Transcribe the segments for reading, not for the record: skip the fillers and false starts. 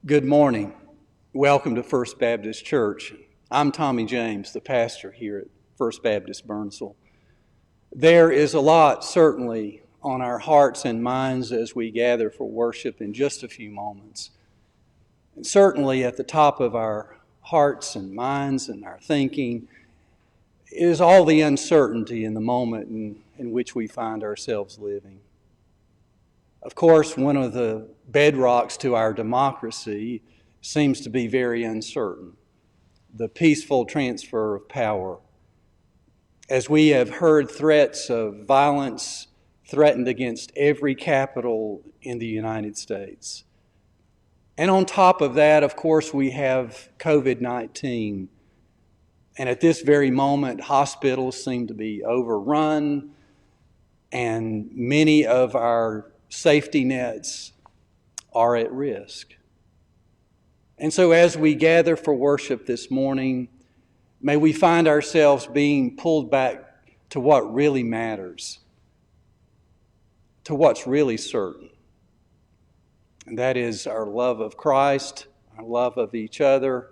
Good morning. Welcome to First Baptist Church. I'm Tommy James, the pastor here at First Baptist Burnsville. There is a lot, certainly, on our hearts and minds as we gather for worship in just a few moments. And certainly at the top of our hearts and minds and our thinking is all the uncertainty in the moment in which we find ourselves living. Of course, one of the bedrocks to our democracy seems to be very uncertain: the peaceful transfer of power. As we have heard threats of violence threatened against every capital in the United States. And on top of that, of course, we have COVID-19. And at this very moment, hospitals seem to be overrun, and many of our safety nets are at risk. And so as we gather for worship this morning, may we find ourselves being pulled back to what really matters, to what's really certain. And that is our love of Christ, our love of each other,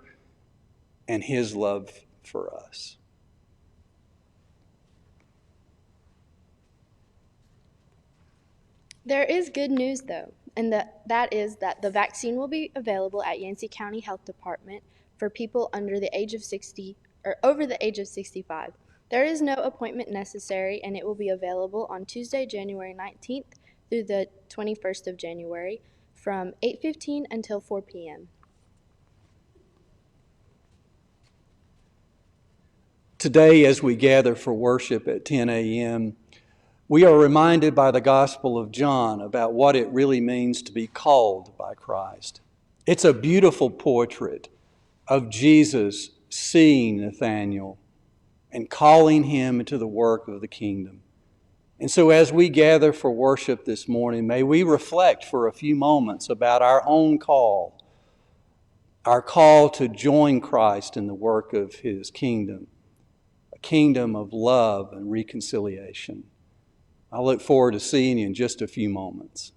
and His love for us. There is good news, though, and that is that the vaccine will be available at Yancey County Health Department for people under the age of 60 or over the age of 65. There is no appointment necessary, and it will be available on Tuesday, January 19th through the 21st of January from 8:15 until 4 p.m. Today, as we gather for worship at 10 a.m., we are reminded by the Gospel of John about what it really means to be called by Christ. It's a beautiful portrait of Jesus seeing Nathanael and calling him into the work of the kingdom. And so as we gather for worship this morning, may we reflect for a few moments about our own call, our call to join Christ in the work of His kingdom, a kingdom of love and reconciliation. I look forward to seeing you in just a few moments.